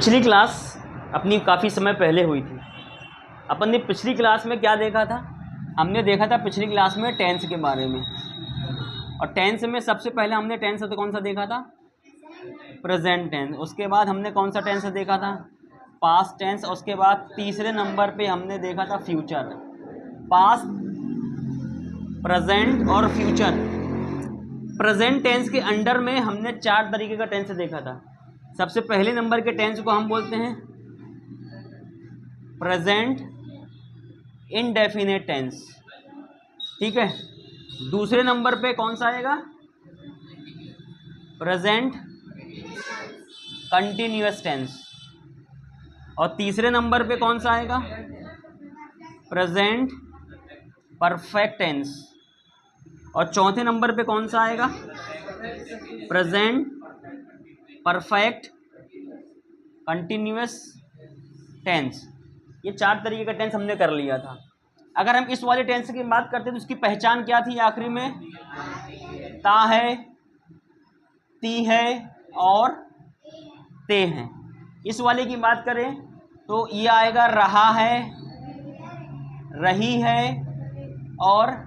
पिछली क्लास अपनी काफ़ी समय पहले हुई थी। अपन ने पिछली क्लास में क्या देखा था? हमने देखा था पिछली क्लास में टेंस के बारे में, और टेंस में सबसे पहले हमने टेंस तो कौन सा देखा था? Present tense. उसके बाद हमने कौन सा टेंस देखा था? Past tense. उसके बाद तीसरे नंबर पे हमने देखा था फ्यूचर। पास्ट, प्रेजेंट और फ्यूचर। प्रेजेंट टेंस के अंडर में हमने 4 तरीके का टेंस देखा था। सबसे पहले नंबर के टेंस को हम बोलते हैं प्रेजेंट इंडेफिनिट टेंस, ठीक है। दूसरे नंबर पे कौन सा आएगा? Present continuous tense. और तीसरे नंबर पे कौन सा आएगा? Present perfect tense. और चौथे नंबर पे कौन सा आएगा? Present perfect continuous tense. ये 4 तरीके का टेंस हमने कर लिया था। अगर हम इस वाले टेंस की बात करते हैं तो उसकी पहचान क्या थी? आखिरी में ता है, ती है और ते हैं। इस वाले की बात करें तो ये आएगा रहा है, रही है और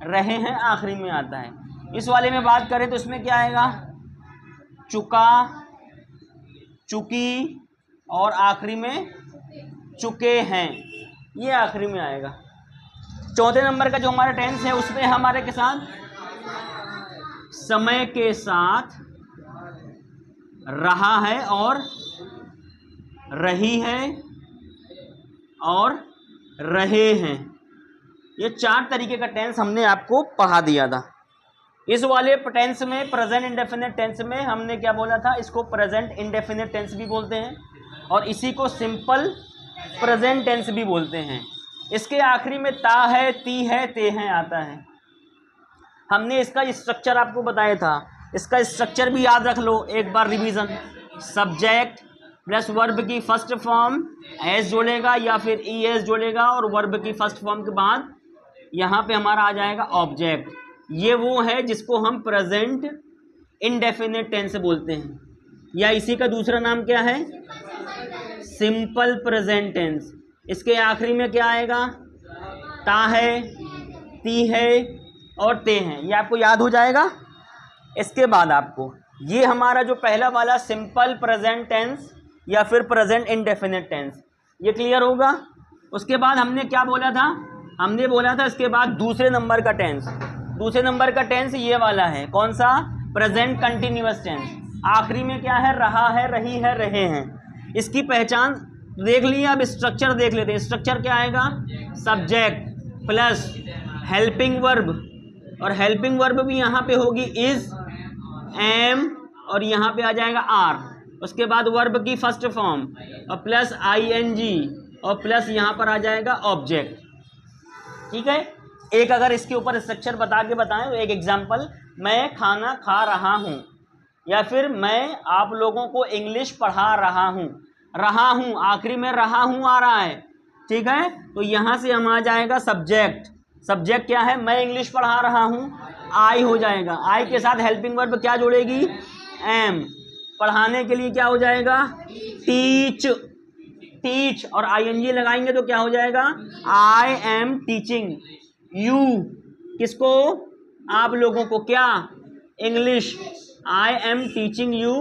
रहे हैं, आखिरी में आता है। इस वाले में बात करें तो इसमें क्या आएगा? चुका, चुकी और आखिरी में चुके हैं, ये आखिरी में आएगा। चौथे नंबर का जो हमारा टेंस है उसमें हमारे के साथ समय के साथ रहा है और रही है और रहे हैं। ये 4 तरीके का टेंस हमने आपको पढ़ा दिया था। इस वाले टेंस में प्रेजेंट इंडेफिनिट टेंस में हमने क्या बोला था? इसको प्रेजेंट इंडेफिनिट टेंस भी बोलते हैं और इसी को सिंपल प्रेजेंट टेंस भी बोलते हैं। इसके आखिरी में ता है, ती है, ते हैं आता है। हमने इसका स्ट्रक्चर आपको बताया था। इसका स्ट्रक्चर भी याद रख लो एक बार, रिवीजन। सब्जेक्ट प्लस वर्ब की फर्स्ट फॉर्म एस जोड़ेगा या फिर ई एस जोड़ेगा, और वर्ब की फर्स्ट फॉर्म के बाद यहाँ पे हमारा आ जाएगा ऑब्जेक्ट। ये वो है जिसको हम प्रेजेंट इंडेफिनिट टेंस बोलते हैं, या इसी का दूसरा नाम क्या है? Simple present tense. इसके आखिरी में क्या आएगा? ता है, ती है और ते हैं। ये आपको याद हो जाएगा। इसके बाद आपको ये हमारा जो पहला वाला सिंपल प्रेजेंट टेंस या फिर प्रेजेंट इंडेफिनिट टेंस, ये क्लियर होगा। उसके बाद हमने क्या बोला था? हमने बोला था इसके बाद दूसरे नंबर का टेंस। दूसरे नंबर का टेंस ये वाला है, कौन सा? Present continuous tense. आखिरी में क्या है? रहा है, रही है, रहे हैं। इसकी पहचान देख लिया, अब स्ट्रक्चर देख लेते हैं। स्ट्रक्चर क्या आएगा? सब्जेक्ट प्लस हेल्पिंग वर्ब, और हेल्पिंग वर्ब भी यहाँ पे होगी इज, एम और यहाँ पे आ जाएगा आर। उसके बाद वर्ब की फर्स्ट फॉर्म और प्लस आईएनजी और प्लस यहाँ पर आ जाएगा ऑब्जेक्ट, ठीक है। एक अगर इसके ऊपर स्ट्रक्चर बता के बताएं तो एक एग्जांपल, मैं खाना खा रहा हूँ, या फिर मैं आप लोगों को इंग्लिश पढ़ा रहा हूँ। रहा हूँ आखिरी में रहा हूँ आ रहा है, ठीक है। तो यहाँ से हम आ जाएगा सब्जेक्ट। सब्जेक्ट क्या है? मैं इंग्लिश पढ़ा रहा हूँ, आई हो जाएगा। आई के साथ हेल्पिंग वर्ब क्या जुड़ेगी? एम। पढ़ाने के लिए क्या हो जाएगा? टीच। टीच और आईएनजी लगाएंगे तो क्या हो जाएगा? I am teaching you. किसको? आप लोगों को। क्या? English. I am teaching you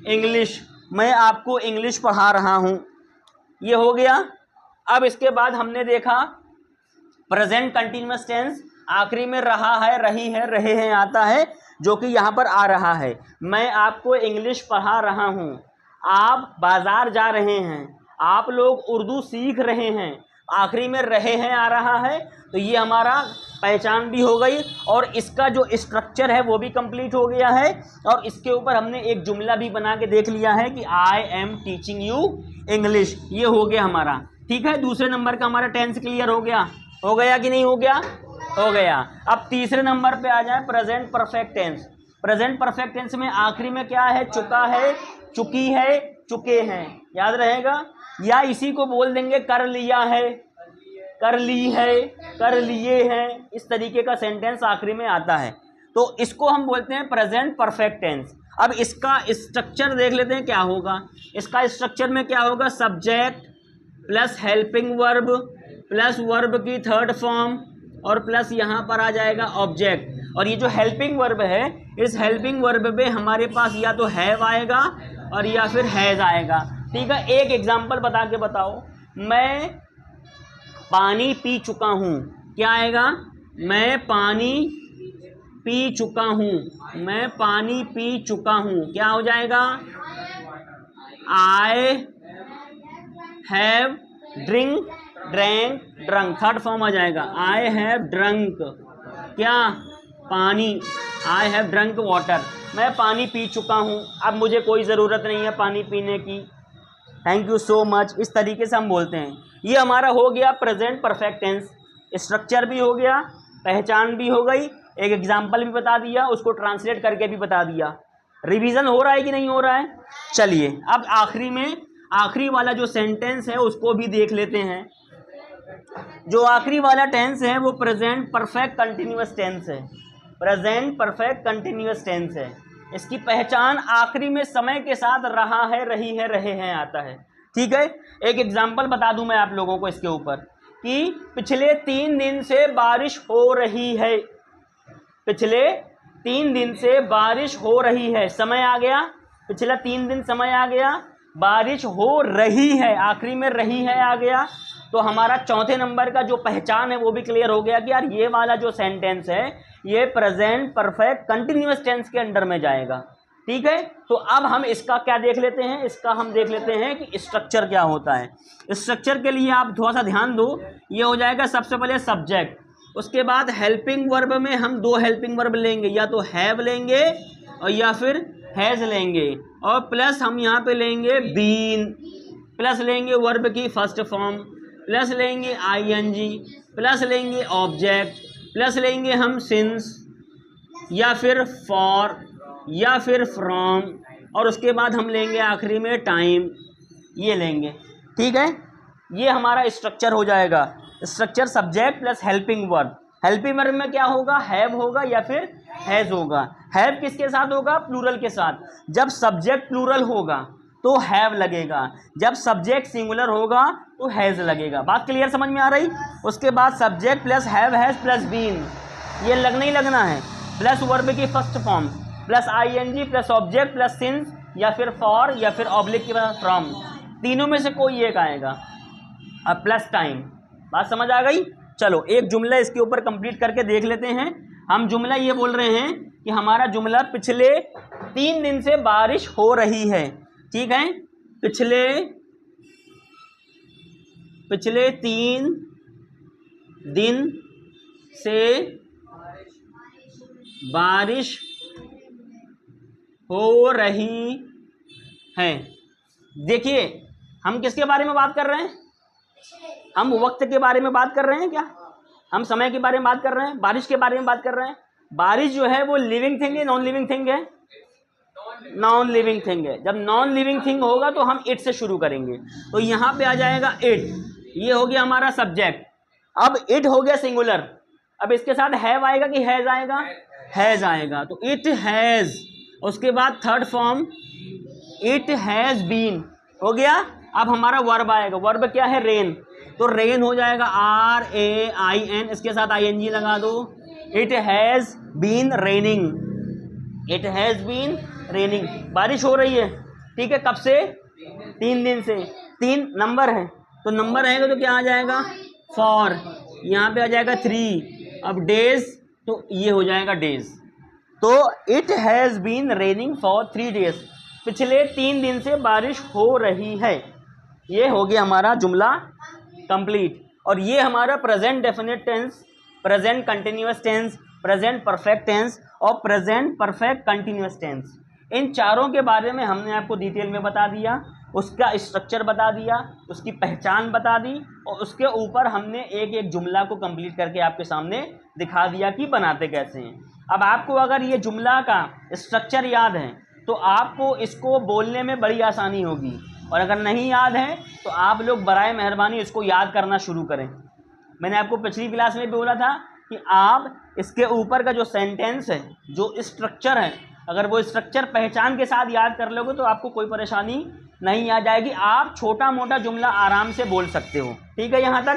English. मैं आपको इंग्लिश पढ़ा रहा हूं। ये हो गया। अब इसके बाद हमने देखा प्रेजेंट कंटिन्यूअस टेंस। आखिरी में रहा है, रही है, रहे हैं आता है, जो कि यहाँ पर आ रहा है। मैं आपको इंग्लिश पढ़ा रहा हूँ, आप बाजार जा रहे हैं, आप लोग उर्दू सीख रहे हैं, आखिरी में रहे हैं आ रहा है। तो ये हमारा पहचान भी हो गई और इसका जो स्ट्रक्चर है वो भी कंप्लीट हो गया है। और इसके ऊपर हमने एक जुमला भी बना के देख लिया है कि I am teaching you English. ये हो गया हमारा, ठीक है। दूसरे नंबर का हमारा टेंस क्लियर हो गया। हो गया कि नहीं हो गया? हो गया। अब तीसरे नंबर पे आ जाए present perfect tense. Present perfect tense में आखिरी में क्या है? चुका है, चुकी है, चुके हैं, याद रहेगा। या इसी को बोल देंगे कर लिया है, कर ली है, कर लिए हैं। इस तरीके का सेंटेंस आखिरी में आता है, तो इसको हम बोलते हैं प्रेजेंट परफेक्ट टेंस। अब इसका स्ट्रक्चर देख लेते हैं क्या होगा। इसका स्ट्रक्चर में क्या होगा, subject plus helping verb plus verb की थर्ड फॉर्म और प्लस यहाँ पर आ जाएगा ऑब्जेक्ट। और ये जो हेल्पिंग वर्ब है, इस हेल्पिंग वर्ब में हमारे पास या तो हैव आएगा और या फिर हैज़ आएगा। ठीक है, एक एग्जांपल बता के बताओ, मैं पानी पी चुका हूँ, क्या आएगा, मैं पानी पी चुका हूँ, मैं पानी पी चुका हूँ, क्या हो जाएगा, I have drink drank drunk, third form आ जाएगा, आई हैव ड्रंक क्या, पानी, आई हैव ड्रंक वाटर, मैं पानी पी चुका हूँ, अब मुझे कोई ज़रूरत नहीं है पानी पीने की, थैंक यू सो मच। इस तरीके से हम बोलते हैं। ये हमारा हो गया प्रेजेंट परफेक्ट टेंस, स्ट्रक्चर भी हो गया, पहचान भी हो गई, एक एग्जाम्पल भी बता दिया, उसको ट्रांसलेट करके भी बता दिया। रिवीजन हो रहा है कि नहीं हो रहा है। चलिए अब आखिरी में आखिरी वाला जो सेंटेंस है उसको भी देख लेते हैं। जो आखिरी वाला टेंस है वो प्रेजेंट परफेक्ट कंटिन्यूअस टेंस है, प्रेजेंट परफेक्ट कंटिन्यूअस टेंस है। इसकी पहचान आखिरी में समय के साथ रहा है, रही है, रहे हैं आता है। ठीक है, एक एग्जांपल बता दूं मैं आप लोगों को इसके ऊपर कि पिछले 3 दिन से बारिश हो रही है, पिछले 3 दिन से बारिश हो रही है, समय आ गया, पिछला 3 दिन समय आ गया, बारिश हो रही है, आखिरी में रही है आ गया। तो हमारा चौथे नंबर का जो पहचान है वो भी क्लियर हो गया कि यार ये वाला जो सेंटेंस है ये प्रेजेंट परफेक्ट कंटिन्यूअस टेंस के अंडर में जाएगा। ठीक है, तो अब हम इसका क्या देख लेते हैं, इसका हम देख लेते हैं कि स्ट्रक्चर क्या होता है। स्ट्रक्चर के लिए आप थोड़ा सा ध्यान दो, ये हो जाएगा सबसे पहले सब्जेक्ट, उसके बाद हेल्पिंग वर्ब में हम 2 हेल्पिंग वर्ब लेंगे, या तो हैव लेंगे और या फिर हैज़ लेंगे, और प्लस हम यहाँ पे लेंगे बीन, प्लस लेंगे वर्ब की फर्स्ट फॉर्म, प्लस लेंगे आईएनजी, प्लस लेंगे ऑब्जेक्ट, प्लस लेंगे हम सिंस या फिर फॉर या फिर फ्रॉम, और उसके बाद हम लेंगे आखिरी में टाइम, ये लेंगे। ठीक है, ये हमारा स्ट्रक्चर हो जाएगा। Structure subject plus helping verb. Helping verb में क्या होगा, हैव होगा या फिर हैज़ होगा। हैव किसके साथ होगा, प्लूरल के साथ। जब सब्जेक्ट प्लूरल होगा तो हैव लगेगा, जब सब्जेक्ट सिंगुलर होगा तो हैज़ लगेगा। बात क्लियर समझ में आ रही। उसके बाद subject plus have has plus been, ये लगना ही लगना है, प्लस वर्ब की first form plus ING plus object plus since या फिर फॉर या फिर ऑब्लिक के बाद फ्रॉम, तीनों में से कोई एक आएगा। अब प्लस टाइम, बात समझ आ गई। चलो एक जुमला इसके ऊपर कंप्लीट करके देख लेते हैं। हम जुमला ये बोल रहे हैं कि हमारा जुमला पिछले 3 दिन से बारिश हो रही है। ठीक है, पिछले 3 दिन से बारिश हो रही है। देखिए हम किसके बारे में बात कर रहे हैं, हम वक्त के बारे में बात कर रहे हैं क्या, हम समय के बारे में बात कर रहे हैं, बारिश के बारे में बात कर रहे हैं। बारिश जो है वो लिविंग थिंग है, नॉन लिविंग थिंग है, नॉन लिविंग थिंग है। जब नॉन लिविंग थिंग होगा तो हम इट से शुरू करेंगे, तो यहाँ पे आ जाएगा इट, ये हो गया हमारा सब्जेक्ट। अब इट हो गया सिंगुलर, अब इसके साथ हैव आएगा कि हैज़ आएगा, हैज़ आएगा, तो इट हैज़। उसके बाद third form it has been हो गया। अब हमारा वर्ब आएगा, वर्ब क्या है, रेन, तो रेन हो जाएगा RAIN, इसके साथ ING लगा दो। It has been raining, it has been raining, बारिश हो रही है। ठीक है, कब से, 3 दिन से, 3 नंबर है तो नंबर रहेगा तो क्या आ जाएगा, फॉर, यहाँ पे आ जाएगा 3, अब डेज तो ये हो जाएगा डेज। तो it has been raining for 3 days, पिछले 3 दिन से बारिश हो रही है। ये हो गया हमारा जुमला कंप्लीट। और ये हमारा present definite tense, present continuous tense, present perfect tense और प्रेजेंट परफेक्ट कंटिन्यूअस टेंस, इन चारों के बारे में हमने आपको डिटेल में बता दिया, उसका स्ट्रक्चर बता दिया, उसकी पहचान बता दी, और उसके ऊपर हमने एक एक जुमला को कंप्लीट करके आपके सामने दिखा दिया कि बनाते कैसे हैं। अब आपको अगर ये जुमला का स्ट्रक्चर याद है तो आपको इसको बोलने में बड़ी आसानी होगी, और अगर नहीं याद है तो आप लोग बराए मेहरबानी इसको याद करना शुरू करें। मैंने आपको पिछली क्लास में भी बोला था कि आप इसके ऊपर का जो सेंटेंस है, जो स्ट्रक्चर है, अगर वो स्ट्रक्चर पहचान के साथ याद कर लोगे तो आपको कोई परेशानी नहीं आ जाएगी, आप छोटा मोटा जुमला आराम से बोल सकते हो। ठीक है यहाँ तक।